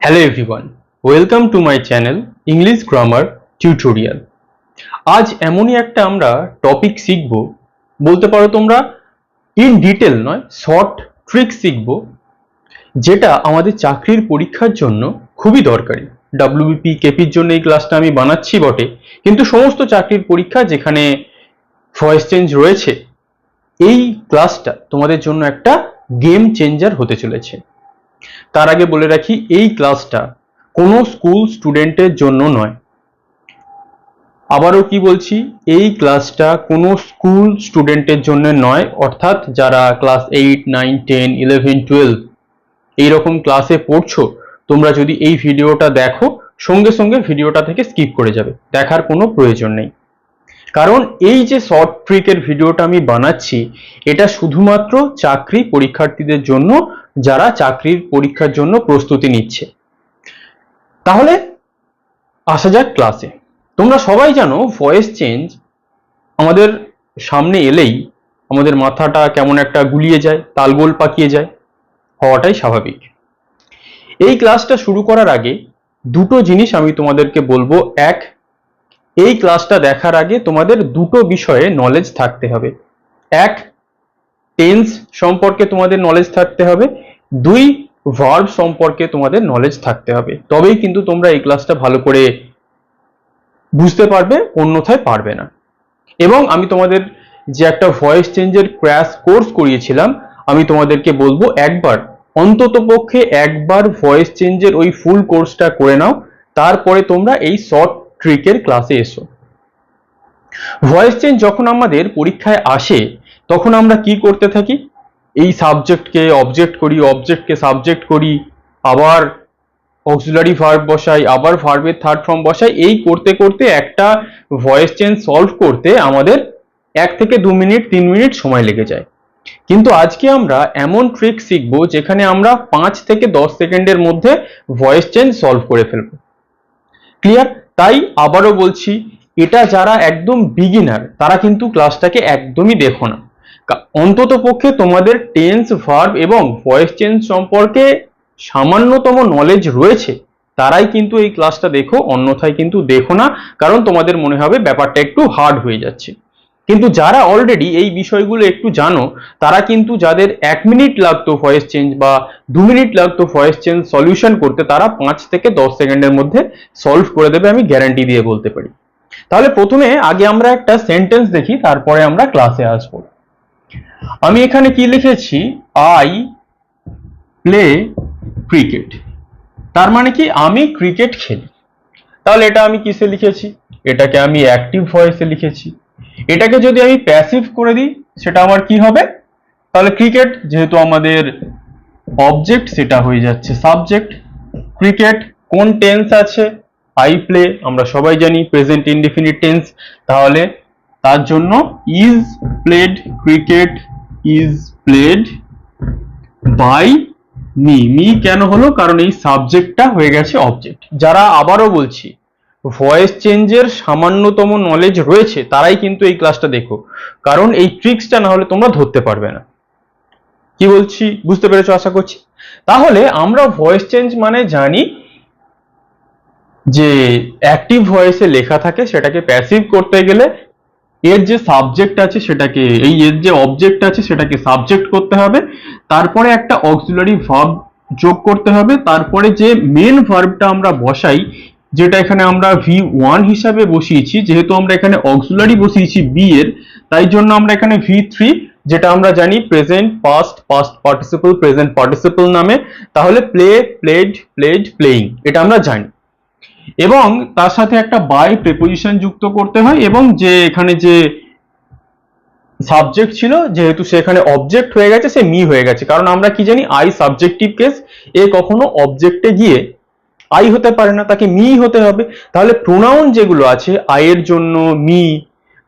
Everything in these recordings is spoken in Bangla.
Hello everyone, welcome to my channel English Grammar Tutorial। আজ এমনই একটা আমরা টপিক শিখব, বলতে পারো তোমরা ইন ডিটেল নয়, শর্ট ট্রিক শিখব, যেটা আমাদের চাকরির পরীক্ষার জন্য খুবই দরকারি। ডাব্লিউবিপি কেপির জন্য এই ক্লাসটা আমি বানাচ্ছি বটে, কিন্তু সমস্ত চাকরির পরীক্ষা যেখানে ভয়েস চেঞ্জ রয়েছে, এই ক্লাসটা তোমাদের জন্য একটা গেম চেঞ্জার হতে চলেছে। তার আগে বলে রাখি, এই ক্লাসটা কোনো স্কুল স্টুডেন্টের জন্য নয়। আবারও কি বলছি, এই ক্লাসটা কোনো স্কুল স্টুডেন্টের জন্য নয়, অর্থাৎ যারা ক্লাস 8, 9, 10, 11, 12 এইরকম ক্লাসে পড়ছো, তোমরা যদি এই ভিডিওটা দেখো, সঙ্গে সঙ্গে ভিডিওটা থেকে স্কিপ করে যাবে, দেখার কোনো প্রয়োজন নেই। কারণ এই যে শর্ট ট্রিকের ভিডিওটা আমি বানাচ্ছি, এটা শুধুমাত্র চাকরি পরীক্ষার্থীদের জন্য, যারা চাকরির পরীক্ষার জন্য প্রস্তুতি নিচ্ছে। তাহলে আসা যাক ক্লাসে। তোমরা সবাই জানো, ভয়েস চেঞ্জ আমাদের সামনে এলেই আমাদের মাথাটা কেমন একটা গুলিয়ে যায়, তালগোল পাকিয়ে যায়, হওয়াটাই স্বাভাবিক। এই ক্লাসটা শুরু করার আগে দুটো জিনিস আমি তোমাদেরকে বলবো। এক, এই ক্লাসটা দেখার আগে তোমাদের দুটো বিষয়ে নলেজ থাকতে হবে। এক, টেন্স সম্পর্কে তোমাদের নলেজ থাকতে হবে। দুই, ভার্ব সম্পর্কে তোমাদের নলেজ থাকতে হবে। তবেই কিন্তু তোমরা এই ক্লাসটা ভালো করে বুঝতে পারবে, অন্যথায় পারবে না। এবং আমি তোমাদের যে একটা ভয়েস চেঞ্জের ক্র্যাশ কোর্স করিয়েছিলাম, আমি তোমাদেরকে বলবো একবার, অন্তত পক্ষে একবার ভয়েস চেঞ্জের ওই ফুল কোর্সটা করে নাও, তারপরে তোমরা এই শর্ট ট্রিকের ক্লাসে এসো। ভয়েস চেঞ্জ যখন আমাদের পরীক্ষায় আসে, তখন আমরা কি করতে থাকি? এই সাবজেক্টকে অবজেক্ট করি, অবজেক্টকে সাবজেক্ট করি, আবার অক্সিলারি ভার্ব বসাই, আবার ভার্বের থার্ড ফর্ম বসাই। এই করতে করতে একটা ভয়েস চেঞ্জ সলভ করতে আমাদের 1 থেকে 2 মিনিট 3 মিনিট সময় লেগে যায়। কিন্তু আজকে আমরা এমন ট্রিক শিখবো যেখানে আমরা 5 থেকে 10 সেকেন্ডের মধ্যে ভয়েস চেঞ্জ সলভ করে ফেলবো। ক্লিয়ার? তাই আবারও বলছি, এটা যারা একদম বিগিনার, তারা কিন্তু ক্লাসটাকে একদমই দেখো না। অন্তত পক্ষে তোমাদের টেন্স, ভার্ব এবং ভয়েস চেঞ্জ সম্পর্কে সামান্যতম নলেজ রয়েছে, তারাই কিন্তু এই ক্লাসটা দেখো, অন্যথায় কিন্তু দেখো না। কারণ তোমাদের মনে হবে ব্যাপারটা একটু হার্ড হয়ে যাচ্ছে। কিন্তু যারা অলরেডি এই বিষয়গুলো একটু জানো, তারা কিন্তু, যাদের 1 মিনিট লাগতো ভয়েস চেঞ্জ বা 2 মিনিট লাগতো ভয়েস চেঞ্জ সলিউশন করতে, তারা 5 থেকে 10 সেকেন্ডের মধ্যে সলভ করে দেবে, আমি গ্যারান্টি দিয়ে বলতে পারি। তাহলে প্রথমে আগে আমরা একটা সেন্টেন্স দেখি, তারপরে আমরা ক্লাসে আসবো। আমি এখানে কি লিখেছি? I play cricket. তার মানে কি? আমি ক্রিকেট খেলি। তাহলে এটা আমি কিসে লিখেছি? এটাকে আমি অ্যাক্টিভ ভয়েসে লিখেছি। এটাকে যদি আমি প্যাসিভ করে দিই, সেটা আমার কি হবে? তাহলে ক্রিকেট যেহেতু আমাদের অবজেক্ট, সেটা হয়ে যাচ্ছে সাবজেক্ট। ক্রিকেট কোন টেন্স আছে? আই প্লে, আমরা সবাই জানি প্রেজেন্ট ইনডিফিনিট টেন্স। তাহলে তার জন্য is played, cricket is played by me. Me কেন হলো? কারণ এই সাবজেক্টটা হয়ে গেছে অবজেক্ট। যারা, আবারও বলছি, ভয়েস চেঞ্জের সামান্যতম নলেজ রয়েছে, তারাই কিন্তু এই ক্লাসটা দেখো, কারণ এই ট্রিক্সটা না হলে তোমরা ধরতে পারবে না। কি বলছি বুঝতে পেরেছো আশা করছি। তাহলে আমরা ভয়েস চেঞ্জ মানে জানি যে অ্যাক্টিভ ভয়েসে লেখা থাকে, সেটাকে প্যাসিভ করতে গেলে এর যে সাবজেক্ট আছে সেটাকে, এর যে অবজেক্ট আছে সেটাকে সাবজেক্ট করতে হবে, তারপরে একটা অক্সিলারি ভার্ব যোগ করতে হবে, তারপরে যে মেন ভার্বটা আমরা বসাই, যেটা এখানে আমরা V1 হিসাবে বসিয়েছি, যেহেতু আমরা এখানে অক্সিলারি বসিয়েছি বি এর, তাই জন্য আমরা এখানে V3, যেটা আমরা জানি present past, past participle, present participle নামে। তাহলে প্লে, প্লেড, প্লেড, প্লেইং, এটা আমরা জানি। এবং তার সাথে একটা বাই প্রিপোজিশন যুক্ত করতে হয়, এবং যে এখানে যে সাবজেক্ট ছিল, যেহেতু সেখানে অবজেক্ট হয়ে গেছে, সে মি হয়ে গেছে। কারণ আমরা কি জানি? আই সাবজেক্টিভ কেস, এ কখনো অবজেক্টে গিয়ে আই হতে পারে না, তাকে মি হতে হবে। তাহলে প্রোনাউন যেগুলো আছে, আই এর জন্য মি,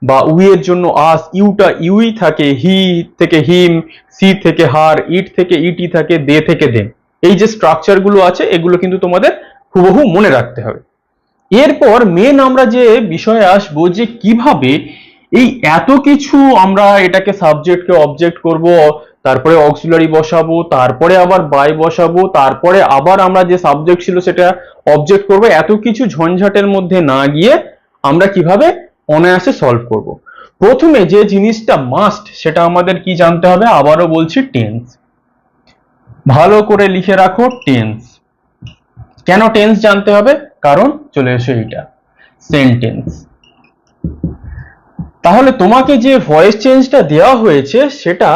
বা উই এর জন্য আস, ইউটা ইউই থাকে, হি থেকে হিম, সি থেকে হার, ইট থেকে ইটি থাকে, দে থেকে দেম। এই যে স্ট্রাকচার গুলো আছে, এগুলো কিন্তু তোমাদের হুবহু মনে রাখতে হবে। এরপর মেন আমরা যে বিষয়ে আসবো, যে কিভাবে এই এত কিছু আমরা এটাকে সাবজেক্টকে অবজেক্ট করব, তারপরে অক্সিলারি বসাবো, তারপরে আবার বাই বসাবো, তারপরে আবার আমরা যে সাবজেক্ট ছিল সেটা অবজেক্ট করব, এত কিছু ঝঞ্ঝাটের মধ্যে না গিয়ে আমরা কিভাবে অনায়াসে সলভ করব। প্রথমে যে জিনিসটা মাস্ট সেটা আমাদের কি জানতে হবে, আবারও বলছি টেন্স। ভালো করে লিখে রাখো টেন্স। কেন টেন্স জানতে হবে? কারণ চলে এসো এইটা সেন্টেন্স। তাহলে তোমাকে যে ভয়েস চেঞ্জটা দেওয়া হয়েছে সেটা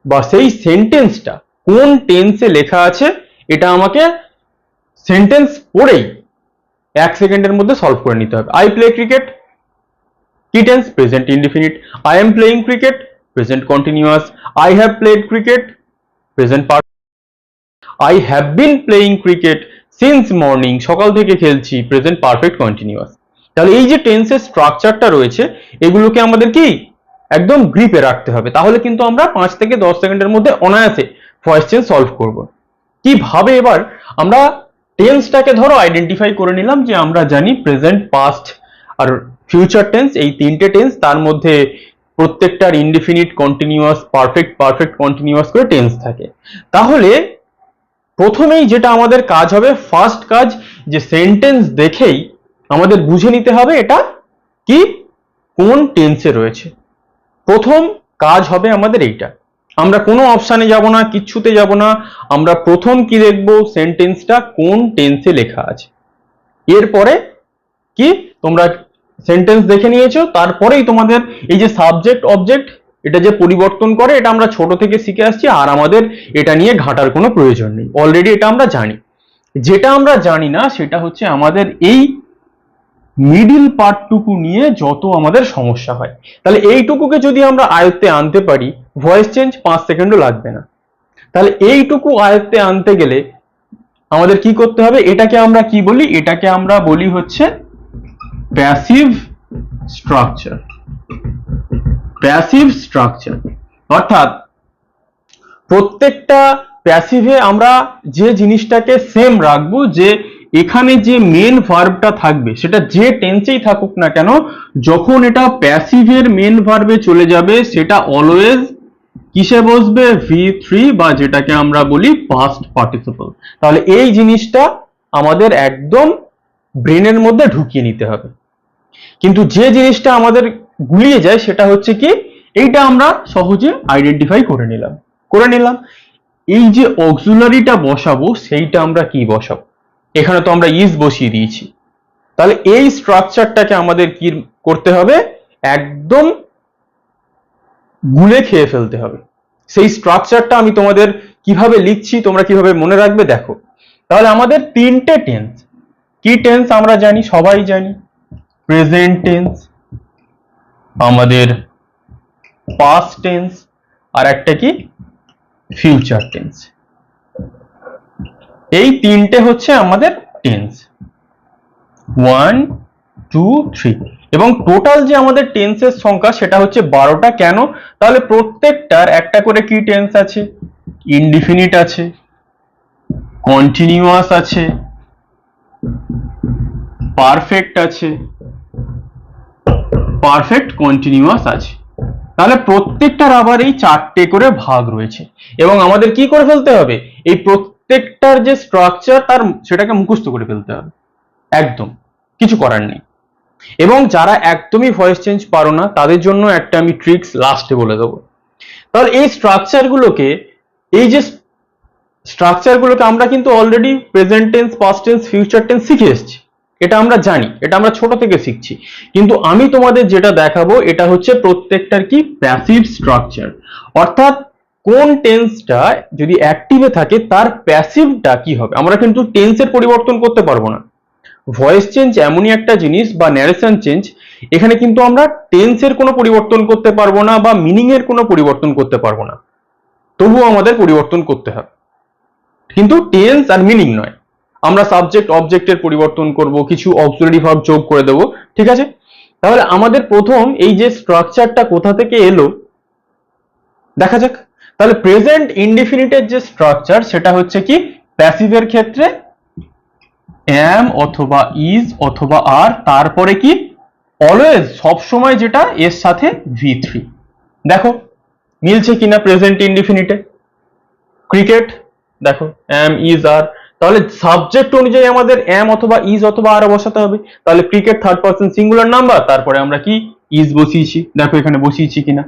বা সেই সেন্টেন্সটা কোন টেন্সে লেখা আছে এটা আমাকে সেন্টেন্স পড়েই 1 সেকেন্ডের মধ্যে সলভ করে নিতে হবে। আই প্লে ক্রিকেট, কি tense? Present indefinite. I am playing cricket, present continuous. I have played cricket, present perfect. I have been playing cricket since morning, সকাল থেকে খেলছি, প্রেজেন্ট পারফেক্ট কন্টিনিউয়াস। তাহলে এই যে টেন্সের স্ট্রাকচারটা রয়েছে এগুলোকে আমাদের কি একদম গ্রিপে রাখতে হবে, তাহলে কিন্তু আমরা 5 থেকে 10 সেকেন্ডের মধ্যে অনায়াসে ভয়েস চেঞ্জ সলভ করব। কিভাবে? এবার আমরা টেন্সটাকে ধরো আইডেন্টিফাই করে নিলাম যে আমরা জানি প্রেজেন্ট, পাস্ট আর ফিউচার টেন্স, এই তিনটে টেন্স, তার মধ্যে প্রত্যেকটার indefinite, continuous, perfect, perfect continuous করে টেন্স থাকে। তাহলে প্রথমেই যেটা আমাদের কাজ হবে, ফার্স্ট কাজ, যে সেন্টেন্স দেখেই আমাদের বুঝে নিতে হবে এটা কি কোন টেন্সে রয়েছে। প্রথম কাজ হবে আমাদের এইটা। আমরা কোনো অপশানে যাব না, কিচ্ছুতে যাব না, আমরা প্রথম কি দেখবো, সেন্টেন্সটা কোন টেন্সে লেখা আছে। এরপরে কি তোমরা সেন্টেন্স দেখে নিয়েছো, তারপরেই তোমাদের এই যে সাবজেক্ট অবজেক্ট এটা যে পরিবর্তন করে এটা আমরা ছোট থেকে শিখে আসছি, আর আমাদের এটা নিয়ে ঘাটার কোনো প্রয়োজন নেই, অলরেডি এটা আমরা জানি। যেটা আমরা জানি না সেটা হচ্ছে আমাদের এই মিডিল পার্টটুকু নিয়ে যত আমাদের সমস্যা হয়। তাহলে এইটুকুকে যদি আমরা আয়ত্তে আনতে পারি, ভয়েস চেঞ্জ 5 সেকেন্ডও লাগবে না। তাহলে এইটুকু আয়ত্তে আনতে গেলে আমাদের কি করতে হবে, এটাকে আমরা কি বলি, এটাকে আমরা বলি হচ্ছে প্যাসিভ স্ট্রাকচার। প্যাসিভ স্ট্রাকচার অর্থাৎ প্রত্যেকটা প্যাসিভে আমরা যে জিনিসটাকে সেম রাখবো, যে এখানে যে মেন ভার্বটা থাকবে সেটা যে টেন্সেই থাকুক না কেন, যখন এটা প্যাসিভের মেন ভার্বে চলে যাবে সেটা অলওয়েজ কিসে বসবে, V3 বা যেটাকে আমরা বলি পাস্ট পার্টিসিপল। তাহলে এই জিনিসটা আমাদের একদম ব্রেনের মধ্যে ঢুকিয়ে নিতে হবে। কিন্তু যে জিনিসটা আমাদের গুলিয়ে যায় সেটা হচ্ছে কি, এইটা আমরা সহজে আইডেন্টিফাই করে নিলাম। এই যে অক্সিলারিটা বসাবো সেইটা আমরা কি বসাবো, এখানে তো আমরা ইজ বসিয়ে দিয়েছি। তাহলে এই স্ট্রাকচারটাকে আমাদের কি করতে হবে, একদম গুলে খেয়ে ফেলতে হবে। সেই স্ট্রাকচারটা আমি তোমাদের কিভাবে লিখছি, তোমরা কিভাবে মনে রাখবে দেখো। তাহলে আমাদের তিনটে টেন্স, কি টেন্স আমরা জানি, সবাই জানি, প্রেজেন্ট টেন্স, আমাদের পাস্ট টেন্স, আর একটা কি ফিউচার টেন্স। এই তিনটে হচ্ছে আমাদের টেন্স 1, 2, 3, এবং টোটাল যে আমাদের টেন্সের সংখ্যা সেটা হচ্ছে 12টা। কেন? তাহলে প্রত্যেকটার একটা করে কি টেন্স আছে, ইনডিফিনিট আছে, কন্টিনিউয়াস আছে, পারফেক্ট আছে, পারফেক্ট কন্টিনিউয়াস আছে। তাহলে প্রত্যেকটার আবার এই 4টে করে ভাগ রয়েছে, এবং আমাদের কি করে ফেলতে হবে, এই প্রত্যেকটার যে স্ট্রাকচার তার সেটাকে মুখস্থ করে ফেলতে হবে, একদম কিছু করার নেই। এবং যারা একদমই ভয়েস চেঞ্জ পারো না তাদের জন্য একটা আমি ট্রিক্স লাস্টে বলে দেবো। তাহলে এই স্ট্রাকচারগুলোকে, এই যে স্ট্রাকচারগুলোকে আমরা কিন্তু already present tense, past tense, future tense শিখে এসেছি, এটা আমরা জানি, এটা আমরা ছোট থেকে শিখছি। কিন্তু আমি তোমাদের যেটা দেখাবো এটা হচ্ছে প্রত্যেকটার কি প্যাসিভ স্ট্রাকচার, অর্থাৎ কোন টেন্সটা যদি অ্যাক্টিভে থাকে তার প্যাসিভটা কি হবে। আমরা কিন্তু টেন্সের পরিবর্তন করতে পারবো না। ভয়েস চেঞ্জ এমনই একটা জিনিস বা ন্যারেশন চেঞ্জ, এখানে কিন্তু আমরা টেন্সের কোনো পরিবর্তন করতে পারবো না বা মিনিং এর কোনো পরিবর্তন করতে পারবো না, তবুও আমাদের পরিবর্তন করতে হবে, কিন্তু টেন্স আর মিনিং নয়। আমরা সাবজেক্ট অবজেক্টের পরিবর্তন করব, কিছু অক্সিলারি ভার্ব যোগ করে দেব, ঠিক আছে। তাহলে আমাদের প্রথম এই যে স্ট্রাকচারটা কোথা থেকে এলো দেখা যাক। তাহলে প্রেজেন্ট ইনডিফিনিটের যে স্ট্রাকচার সেটা হচ্ছে কি, প্যাসিভের ক্ষেত্রে am অথবা is অথবা are, তারপরে কি অলওয়েজ সবসময় যেটা এর সাথে V3। দেখো মিলছে কিনা প্রেজেন্ট ইনডিফিনিটে। ক্রিকেট দেখো এম ইজ আর, তাহলে সাবজেক্ট অনুযায়ী আমাদের এম অথবা ইজ অথবা আর বসাতে হবে। তাহলে cricket third person singular number, তারপরে আমরা কি ইজ বসিয়েছি, দেখো এখানে বসিয়েছি কিনা,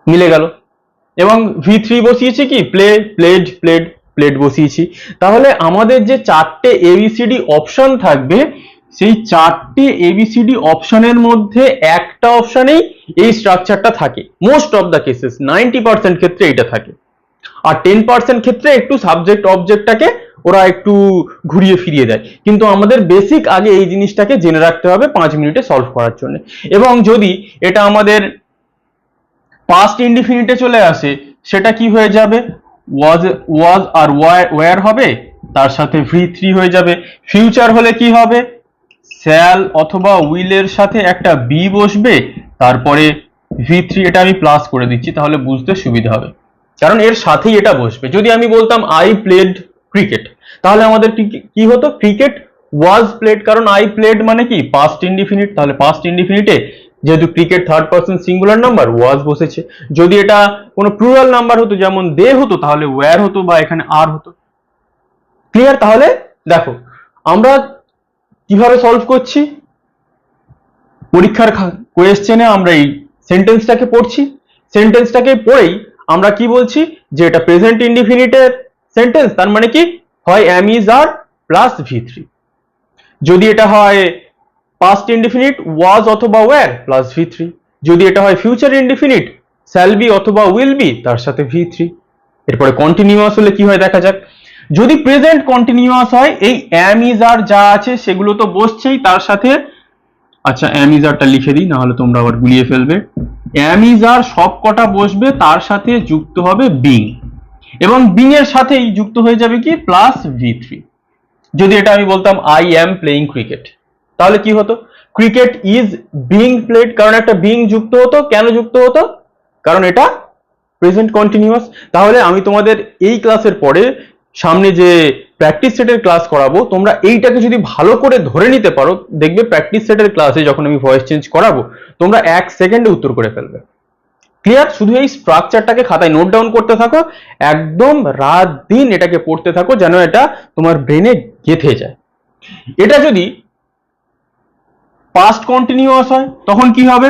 মিলে গেল। এবং V3 বসিয়েছি কি প্লে, প্লেড, প্লেড, প্লেড বসিয়েছি। তাহলে আমাদের যে চারটে এবিসিডি অপশন থাকবে, সেই চারটে এবিসিডি অপশনের মধ্যে একটা অপশনেই এই স্ট্রাকচারটা থাকে। মোস্ট অফ দ্য কেসেস 90% ক্ষেত্রে এটা থাকে, আর 10% ক্ষেত্রে একটু সাবজেক্ট অবজেক্টটাকে ওরা একটু ঘুরিয়ে ফিরিয়ে দেয়। কিন্তু আমাদের বেসিক আগে এই জিনিসটাকে জেনে রাখতে হবে 5 মিনিটে সলভ করার জন্য। এবং যদি এটা আমাদের পাস্ট ইনডিফিনিটে চলে আসে, সেটা কি হয়ে যাবে, ওয়াজ আর ওয়্যার হবে, তার সাথে V3 হয়ে যাবে। ফিউচার হলে কি হবে, শ্যাল অথবা উইলের সাথে একটা বি বসবে, তারপরে V3, এটা আমি প্লাস করে দিচ্ছি তাহলে বুঝতে সুবিধা হবে, কারণ এর সাথেই এটা বসবে। যদি আমি বলতাম আই প্লেড ক্রিকেট, তাহলে আমাদের কি হতো, ক্রিকেট ওয়াজ প্লেড, কারণ আই প্লেড মানে কি পাস্ট ইনডিফিনিট, তাহলে পাস্ট ইনডিফিনিটে যেহেতু cricket third person singular number, was বসেছে। যদি এটা কোনো প্লুরাল নাম্বার হতো, যেমন দে হতো, তাহলে ওয়্যার হতো বা এখানে আর হতো। ক্লিয়ার? তাহলে দেখো আমরা কিভাবে সলভ করছি, পরীক্ষার কোয়েশ্চেনে আমরা এই সেন্টেন্সটাকে পড়ছি, সেন্টেন্সটাকে পড়েই আমরা কি বলছি, যে এটা প্রেজেন্ট ইনডিফিনিটের সেন্টেন্স, তার মানে কি হয় M is are plus V3। যদি এটা হয় পাস্ট ইনডিফিনিট, ওয়াজ অথবা ওয়্যার প্লাস V3। যদি এটা হয় ফিউচার ইনডিফিনিট, শ্যাল বি অথবা উইল বি, তার সাথে V3। এরপরে কন্টিনিউয়াস হলে কি হয় দেখা যাক। যদি প্রেজেন্ট কন্টিনিউয়াস হয়, এই এম ইজ আর যা আছে সেগুলো তো বসছেই, তার সাথে আচ্ছা এম ইজ আরটা লিখে দিই, না হলে তোমরা আবার গুলিয়ে ফেলবে। এম ইজ আর সব কটা বসবে, তার সাথে যুক্ত হবে বিং, এবং বিং এর সাথেই যুক্ত হয়ে যাবে কি প্লাস V3। যদি এটা আমি বলতাম আই এম প্লেইং ক্রিকেট, তাহলে কি হতো, ক্রিকেট ইজ বিং প্লেড, কারণ একটা বিং যুক্ত হতো। কেন যুক্ত হতো, কারণ এটা প্রেজেন্ট কন্টিনিউয়াস। তাহলে আমি তোমাদের এই ক্লাসের পরে সামনে যে প্র্যাকটিস সেটের ক্লাস করাবো, তোমরা এইটাকে যদি ভালো করে ধরে নিতে পারো, দেখবে প্র্যাকটিস সেটের ক্লাসে যখন আমি ভয়েস চেঞ্জ করাবো, তোমরা 1 সেকেন্ডে উত্তর করে ফেলবে। ক্লিয়ার? শুধু এই স্ট্রাকচারটাকে খাতায় নোট ডাউন করতে থাকো, একদম রাত দিন এটাকে পড়তে থাকো, যেন এটা তোমার ব্রেনে গেঁথে যায়। এটা যদি পাস্ট কন্টিনিউয়াস হয়, তখন কি হবে,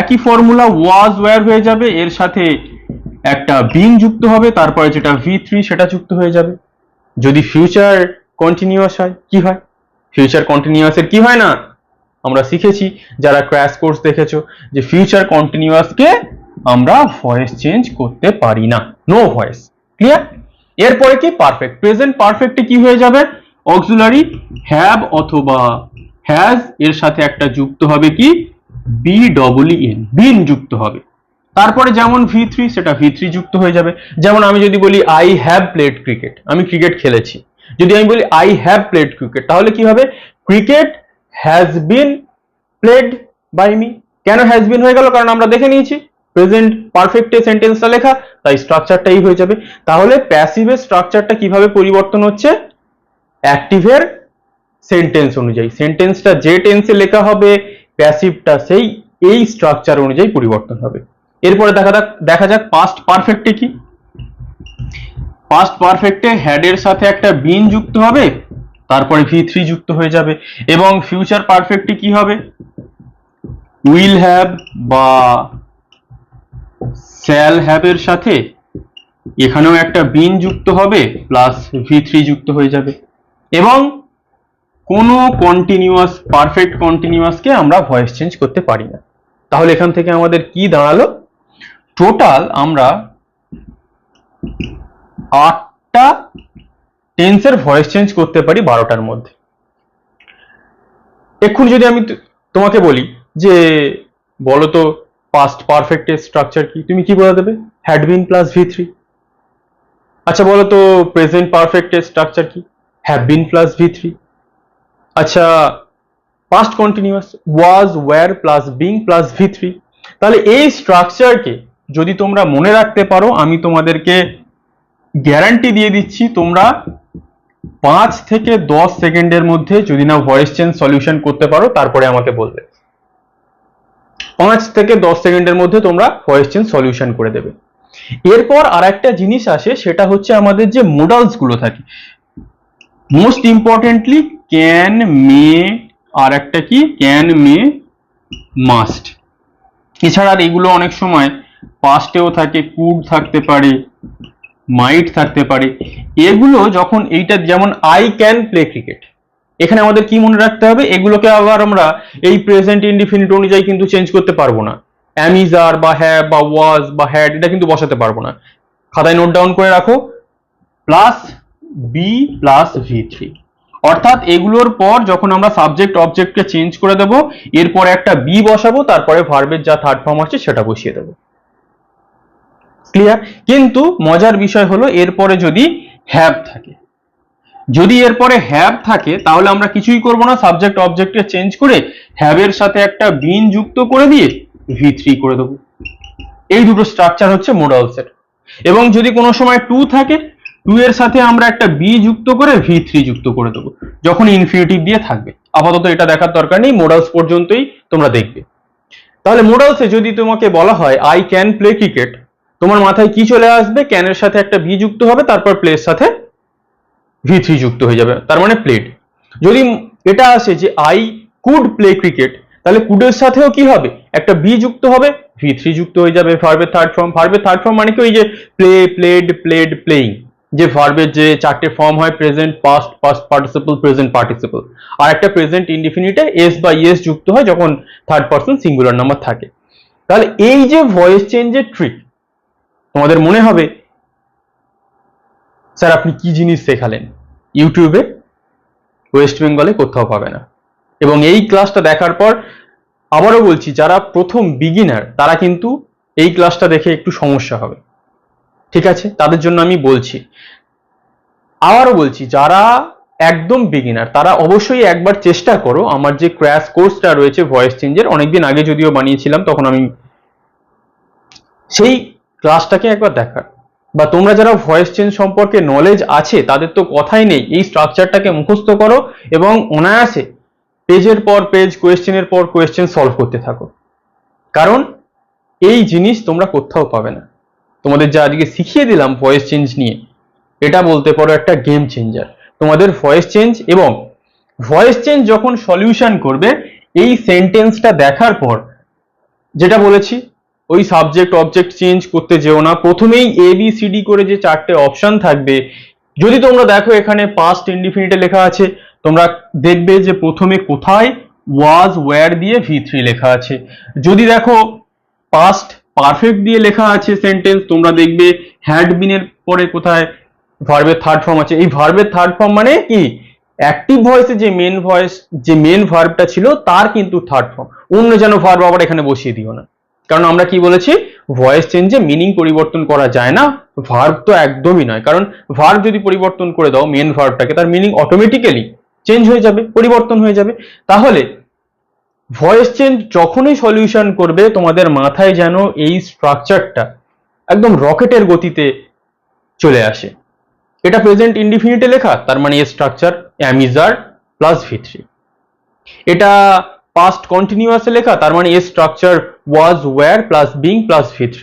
একই ফর্মুলা, ওয়াজ ওয়্যার হয়ে যাবে, এর সাথে একটা বিং যুক্ত হবে, তারপরে যেটা V3 সেটা যুক্ত হয়ে যাবে। যদি ফিউচার কন্টিনিউয়াস হয়, কি হয়, ফিউচার কন্টিনিউয়াসের কি হয় না, আমরা শিখেছি যারা ক্র্যাশ কোর্স দেখেছো, যে ফিউচার কন্টিনিউয়াসকে আমরা ভয়েস চেঞ্জ করতে পারি না, নো ভয়েস। ক্লিয়ার? এরপরে কি পারফেক্ট, প্রেজেন্ট পারফেক্টে কি হয়ে যাবে, অক্সিলারি হ্যাভ অথবা হ্যাজ, এর সাথে একটা যুক্ত হবে কি BEEN, বিন যুক্ত হবে। তারপরে যেমন V3, সেটা V3 যুক্ত হয়ে যাবে। যেমন আমি যদি বলি আই হ্যাভ প্লেড ক্রিকেট, আমি ক্রিকেট খেলেছি। যদি আমি বলি আই হ্যাভ প্লেড ক্রিকেট, তাহলে কি হবে, cricket has been played by me. কেন হ্যাজ বিন হয়ে গেল, কারণ আমরা দেখে নিয়েছি প্রেজেন্ট পারফেক্টে সেন্টেন্সটা লেখা, তাই স্ট্রাকচারটাই হয়ে যাবে। তাহলে প্যাসিভের স্ট্রাকচারটা কিভাবে পরিবর্তন হচ্ছে, অ্যাক্টিভের সেন্টেন্স অনুযায়ী, সেন্টেন্সটা যে টেন্সে লেখা হবে, প্যাসিভটা সেই এই স্ট্রাকচার অনুযায়ী পরিবর্তন হবে। এরপরে দেখা যাক পাস্ট পারফেক্টে কি। পাস্ট পারফেক্টে হ্যাড এর সাথে একটা বিন যুক্ত হবে, তারপরে V3 যুক্ত হয়ে যাবে। এবং ফিউচার পারফেক্টে কি হবে, উইল হ্যাভ বা শ্যাল হ্যাভ এর সাথে এখানেও একটা বিন যুক্ত হবে, প্লাস V3 যুক্ত হয়ে যাবে। এবং কোনো কন্টিনিউয়াস, পারফেক্ট কন্টিনিউয়াসকে আমরা ভয়েস চেঞ্জ করতে পারি না। তাহলে এখান থেকে আমাদের কি দাঁড়ালো, টোটাল আমরা 8টা টেন্সের ভয়েস চেঞ্জ করতে পারি 12টার মধ্যে। এক্ষুনি যদি আমি তোমাকে বলি যে বলো তো পাস্ট পারফেক্টের স্ট্রাকচার কি, তুমি কি বলে দেবে, হ্যাড বিন প্লাস V3। আচ্ছা বলো তো প্রেজেন্ট পারফেক্টের স্ট্রাকচার কি, হ্যাভ বিন প্লাস V3। আচ্ছা past continuous, was were plus being plus V3। তাহলে এই স্ট্রাকচারকে যদি তোমরা মনে রাখতে পারো, আমি তোমাদেরকে গ্যারান্টি দিয়ে দিচ্ছি তোমরা 5 থেকে 10 সেকেন্ডের মধ্যে যদি না ভয়েস চেঞ্জ সলিউশন করতে পারো তারপরে আমাকে বলবে। 5 থেকে 10 সেকেন্ডের মধ্যে তোমরা ভয়েস চেঞ্জ সলিউশন করে দেবে। এরপর আর একটা জিনিস আসে, সেটা হচ্ছে আমাদের যে মডালস গুলো থাকে, মোস্ট ইম্পর্টেন্টলি ক্যান, মে, আর একটা কি ক্যান, মে, মাস্ট। এছাড়া আর এগুলো অনেক সময় পাস্টেও থাকে, কুড থাকতে পারে, মাইট থাকতে পারে। এগুলো যখন এইটা যেমন আই ক্যান প্লে ক্রিকেট, এখানে আমাদের কি মনে রাখতে হবে, এগুলোকে আবার আমরা এই প্রেজেন্ট ইনডিফিনিট অনুযায়ী কিন্তু চেঞ্জ করতে পারবো না। অ্যাম, ইজ, আর বা হ্যাভ বা ওয়াজ বা হ্যাড এটা কিন্তু বসাতে পারবো না। খাতায় নোট ডাউন করে রাখো, প্লাস বি প্লাস V3। অর্থাৎ এগুলোর পর যখন আমরা সাবজেক্ট অবজেক্টকে চেঞ্জ করে দেব, এরপরে একটা বি বসাবো, তারপরে ভার্বের যা থার্ড ফর্ম আছে সেটা বসিয়ে দেবো। ক্লিয়ার? কিন্তু মজার বিষয় হলো এরপরে যদি হ্যাভ থাকে, যদি এরপরে হ্যাভ থাকে তাহলে আমরা কিছুই করব না, সাবজেক্ট অবজেক্টকে চেঞ্জ করে হ্যাভের সাথে একটা বিন যুক্ত করে দিয়ে V3 করে দেবো। এই দুটো স্ট্রাকচার হচ্ছে মোডালসের। এবং যদি কোনো সময় টু থাকে, টু এর সাথে আমরা একটা বি যুক্ত করে V3 যুক্ত করে দেবো যখন ইনফিনিটিভ দিয়ে থাকবে। আপাতত এটা দেখার দরকার নেই, মোডালস পর্যন্তই তোমরা দেখবে। তাহলে মোডালসে যদি তোমাকে বলা হয় আই ক্যান প্লে ক্রিকেট, তোমার মাথায় কি চলে আসবে? ক্যানের সাথে একটা বি যুক্ত হবে, তারপর প্লের সাথে V3 যুক্ত হয়ে যাবে, তার মানে প্লেড। যদি এটা আসে যে আই কুড প্লে ক্রিকেট, তাহলে কুডের সাথেও কি হবে? একটা বি যুক্ত হবে, V3 যুক্ত হয়ে যাবে। ভার্বের থার্ড ফর্ম, ভার্বের থার্ড ফর্ম মানে কি ওই যে প্লে, প্লেড, প্লেড, প্লেইং, যে ভার্বের যে চারটে ফর্ম হয়, present, past, past participle, present participle, আর একটা প্রেজেন্ট ইনডিফিনিটে এস বা ইয়েস যুক্ত হয় যখন থার্ড পারসন সিঙ্গুলার নাম্বার থাকে। তাহলে এই যে ভয়েস চেঞ্জের ট্রিক, তোমাদের মনে হবে স্যার আপনি কি জিনিস শেখালেন, ইউটিউবে, ওয়েস্ট বেঙ্গলে কোথাও পাবে না। এবং এই ক্লাসটা দেখার পর আবারও বলছি, যারা প্রথম বিগিনার তারা কিন্তু এই ক্লাসটা দেখে একটু সমস্যা হবে, ঠিক আছে? তাদের জন্য আমি বলছি, আবারও বলছি, যারা একদম বিগিনার তারা অবশ্যই একবার চেষ্টা করো আমার যে ক্র্যাশ কোর্সটা রয়েছে ভয়েস চেঞ্জের, অনেকদিন আগে যদিও বানিয়েছিলাম, তখন আমি সেই ক্লাসটাকে একবার দেখার। বা তোমরা যারা ভয়েস চেঞ্জ সম্পর্কে নলেজ আছে তাদের তো কথাই নেই, এই স্ট্রাকচারটাকে মুখস্থ করো এবং অনায়াসে পেজের পর পেজ, কোয়েশ্চেনের পর কোয়েশ্চেন সলভ করতে থাকো। কারণ এই জিনিস তোমরা কোথাও পাবে না। তোমাদের যা আজকে শিখিয়ে দিলাম ভয়েস চেঞ্জ নিয়ে, এটা বলতে পারো একটা গেম চেঞ্জার তোমাদের ভয়েস চেঞ্জ। এবং ভয়েস চেঞ্জ যখন সলিউশন করবে, এই সেন্টেন্সটা দেখার পর যেটা বলেছি, ওই সাবজেক্ট অবজেক্ট চেঞ্জ করতে যেও না, প্রথমেই ABCD করে যে চারটে অপশন থাকবে, যদি তোমরা দেখো এখানে পাস্ট ইনডিফিনিটে লেখা আছে, তোমরা দেখবে যে প্রথমে কোথায় ওয়াজ, ওয়্যার দিয়ে V3 লেখা আছে। যদি দেখো পাস্ট পারফেক্ট দিয়ে লেখা আছে সেন্টেন্স, তোমরা দেখবে হ্যাড বিনের পরে কোথায় ভার্বের থার্ড ফর্ম আছে। এই ভার্বের থার্ড ফর্ম মানে কি, অ্যাক্টিভ ভয়েসে যে মেন ভয়েস, যে মেন ভার্বটা ছিল তার কিন্তু থার্ড ফর্ম। অন্য যেন ভার্ব আবার এখানে বসিয়ে দিও না, কারণ আমরা কি বলেছি, ভয়েস চেঞ্জে মিনিং পরিবর্তন করা যায় না, ভার্ব তো একদমই নয়। কারণ ভার্ব যদি পরিবর্তন করে দাও মেন ভার্বটাকে, তার মিনিং অটোমেটিক্যালি চেঞ্জ হয়ে যাবে, পরিবর্তন হয়ে যাবে। তাহলে ভয়েস চেঞ্জ যখনই সলিউশন করবে, তোমাদের মাথায় যেন এই স্ট্রাকচারটা একদম রকেটের গতিতে চলে আসে। এটা প্রেজেন্ট ইনডিফিনিটে লেখা, তার মানে এর structure am, is, are plus V3। এটা পাস্ট কন্টিনিউয়াসে লেখা, তার মানে এর structure was, were plus being plus V3।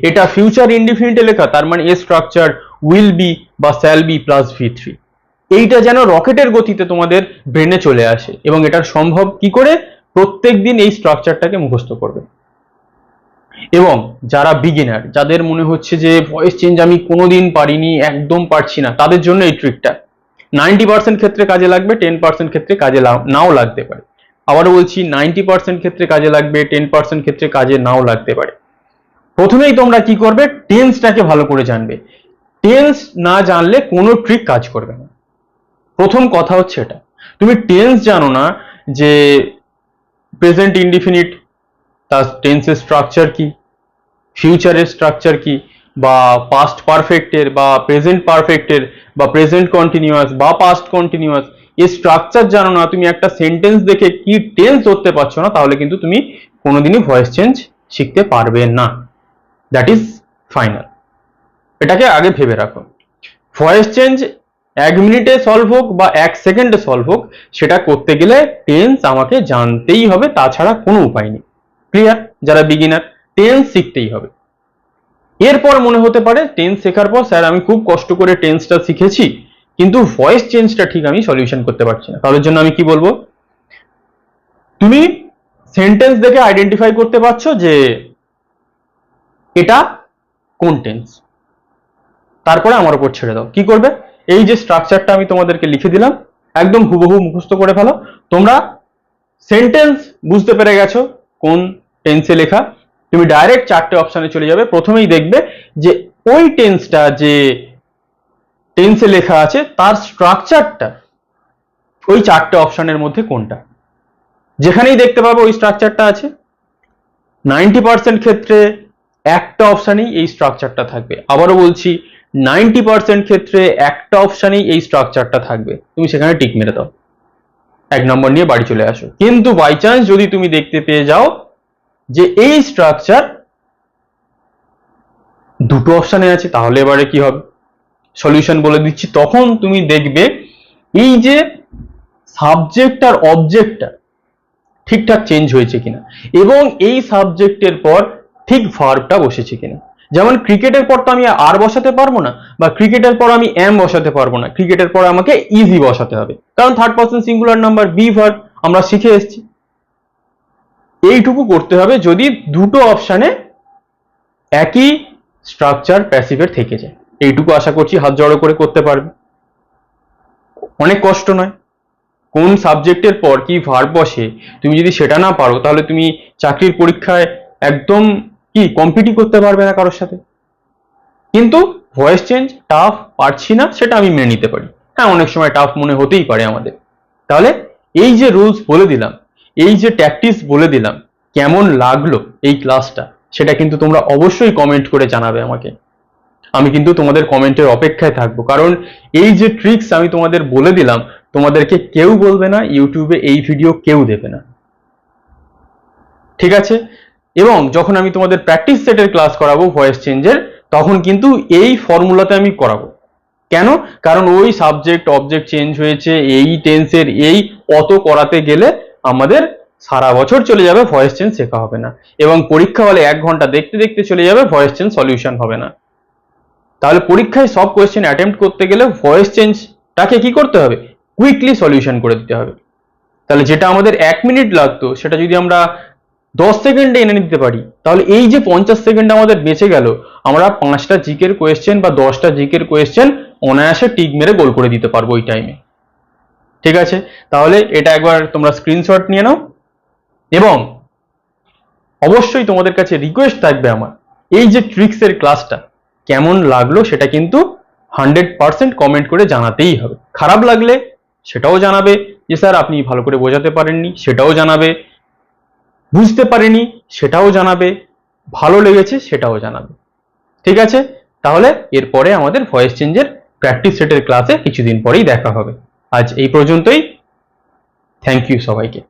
এটা ফিউচার ইনডিফিনিটে লেখা, তার মানে এর স্ট্রাকচার উইল বি বা শ্যাল বি প্লাস V3। এইটা যেন রকেটের গতিতে তোমাদের ব্রেনে চলে আসে। এবং এটা সম্ভব কি করে? প্রত্যেকদিন এই স্ট্রাকচারটাকে মুখস্থ করবে। এবং যারা বিগিনার, যাদের মনে হচ্ছে যে ভয়েস চেঞ্জ আমি কোনোদিন পারিনি, একদম পারছি না, তাদের জন্য এই ট্রিকটা 90% ক্ষেত্রে কাজে লাগবে, 10% ক্ষেত্রে কাজে নাও লাগতে পারে। আবারও বলছি, 90% ক্ষেত্রে কাজে লাগবে, 10% ক্ষেত্রে কাজে নাও লাগতে পারে। প্রথমেই তোমরা কি করবে, টেন্সটাকে ভালো করে জানবে। টেন্স না জানলে কোনো ট্রিক কাজ করবে না। প্রথম কথা হচ্ছে এটা, তুমি টেন্স জানো না যে প্রেজেন্ট ইনডিফিনিট তার টেন্সের স্ট্রাকচার কি, ফিউচারের স্ট্রাকচার কি, বা পাস্ট পারফেক্টের বা প্রেজেন্ট পারফেক্টের বা প্রেজেন্ট কন্টিনিউয়াস বা পাস্ট কন্টিনিউয়াস, এই স্ট্রাকচার জানো না, তুমি একটা সেন্টেন্স দেখে কি টেন্স ধরতে পারছো না, তাহলে কিন্তু তুমি কোনোদিনই ভয়েস চেঞ্জ শিখতে পারবে না। That is final. এটাকে আগে ভেবে রাখো। ভয়েস চেঞ্জ 1 মিনিটে সলভ হোক বা 1 সেকেন্ডে সলভ হোক, সেটা করতে গেলে টেন্স আমাকে জানতেই হবে, তাছাড়া কোনো উপায় নেই। ক্লিয়ার? যারা বিগিনার, টেন্স শিখতেই হবে। এরপর মনে হতে পারে টেন্স শেখার পর স্যার আমি খুব কষ্ট করে টেন্সটা শিখেছি, কিন্তু ভয়েস চেঞ্জটা ঠিক আমি সলিউশন করতে পারছি না। তাদের জন্য আমি কি বলবো, তুমি সেন্টেন্স দেখে আইডেন্টিফাই করতে পারছো যে এটা কোন টেন্স, তারপরে আমার উপর ছেড়ে দাও। কি করবে, এই যে স্ট্রাকচারটা আমি তোমাদেরকে লিখে দিলাম, একদম হুবহু মুখস্থ করে ফেলো। তোমরা সেন্টেন্স বুঝতে পেরে গেছো কোন টেন্সে লেখা, তুমি ডাইরেক্ট 4টে অপশনে চলে যাবে। প্রথমেই দেখবে যে ওই টেন্সটা যে টেন্সে লেখা আছে তার স্ট্রাকচারটা ওই 4টে অপশনের মধ্যে কোনটা। যেখানেই দেখতে পাবে ওই স্ট্রাকচারটা আছে, 90% ক্ষেত্রে একটা অপশানেই এই স্ট্রাকচারটা থাকবে। আবারও বলছি, 90% ক্ষেত্রে একটা অপশানেই এই স্ট্রাকচারটা থাকবে, তুমি সেখানে টিক মেরে দাও, 1 নম্বর নিয়ে বাড়ি চলে আসো। কিন্তু বাই চান্স যদি তুমি দেখতে পেয়ে যাও যে এই স্ট্রাকচার দুটো অপশানে আছে, তাহলে এবারে কি হবে, সলিউশন বলে দিচ্ছি। তখন তুমি দেখবে এই যে সাবজেক্ট আর অবজেক্টটা ঠিকঠাক চেঞ্জ হয়েছে কিনা, এবং এই সাবজেক্টের পর ঠিক ভার্বটা বসেছে কিনা। যেমন ক্রিকেটের পর তো আমি আর বসাতে পারবো না, বা ক্রিকেটের পর আমি এম বসাতে পারবো না, ক্রিকেটের পর আমাকে ইজি বসাতে হবে, কারণ third person singular number, be verb আমরা শিখে এসেছি। এইটুকু করতে হবে যদি দুটো অপশানে একই স্ট্রাকচার প্যাসিভের থেকে যায়। এইটুকু আশা করছি হাত জড়ো করে করতে পারবে, অনেক কষ্ট নয়। কোন সাবজেক্টের পর কি ভার্ব বসে তুমি যদি সেটা না পারো, তাহলে তুমি চাকরির পরীক্ষায় একদম কি কম্পিটই করতে পারবে না কারোর সাথে। কিন্তু ভয়েস চেঞ্জ টাফ পারছি না, সেটা আমি মেনে নিতে পারি। হ্যাঁ, অনেক সময় টাফ মনে হতেই পারে আমাদের। তাহলে এই যে রুলস বলে দিলাম, এই যে ট্যাকটিক্স বলে দিলাম, কেমন লাগলো এই ক্লাসটা, সেটা কিন্তু তোমরা অবশ্যই কমেন্ট করে জানাবে আমাকে। আমি কিন্তু তোমাদের কমেন্টের অপেক্ষায় থাকবো, কারণ এই যে ট্রিক্স আমি তোমাদের বলে দিলাম, তোমাদেরকে কেউ বলবে না, ইউটিউবে এই ভিডিও কেউ দেবে না, ঠিক আছে? এবং যখন আমি তোমাদের প্র্যাকটিস সেটের ক্লাস করাবো ভয়েস চেঞ্জের, তখন কিন্তু এই ফর্মুলাতে আমি করাবো। কেন? কারণ ওই সাবজেক্ট অবজেক্ট চেঞ্জ হয়েছে, এই টেন্সের এই অত করাতে গেলে আমাদের সারা বছর চলে যাবে, ভয়েস চেঞ্জ শেখা হবে না, এবং পরীক্ষা হলে 1 ঘন্টা দেখতে দেখতে চলে যাবে, ভয়েস চেঞ্জ সলিউশন হবে না। তাহলে পরীক্ষায় সব কোয়েশ্চেন অ্যাটেম্প্ট করতে গেলে ভয়েস চেঞ্জটাকে কি করতে হবে, কুইকলি সলিউশন করে দিতে হবে। তাহলে যেটা আমাদের 1 মিনিট লাগতো, সেটা যদি আমরা 10 সেকেন্ডে এনে নিতে পারি, তাহলে এই যে 50 সেকেন্ড আমাদের বেঁচে গেল, আমরা 5টা জিকের কোয়েশ্চেন বা 10টা জিকের কোয়েশ্চেন অনায়াসে টিক মেরে গোল করে দিতে পারবো ওই টাইমে। ঠিক আছে? তাহলে এটা একবার তোমরা স্ক্রিনশট নিয়ে নাও, এবং অবশ্যই তোমাদের কাছে রিকোয়েস্ট থাকবে আমার, এই যে ট্রিক্সের ক্লাসটা কেমন লাগলো সেটা কিন্তু 100% কমেন্ট করে জানাতেই হবে। খারাপ লাগলে সেটাও জানাবে যে স্যার আপনি ভালো করে বোঝাতে পারেননি, সেটাও জানাবে, বুঝতে পারেনি সেটাও জানাবে, ভালো লেগেছে সেটাও জানাবে। ঠিক আছে? তাহলে এরপরে আমাদের ভয়েস চেঞ্জের প্র্যাকটিস সেটের ক্লাসে কিছুদিন পরেই দেখা হবে। আজ এই পর্যন্তই। থ্যাংক ইউ সবাইকে।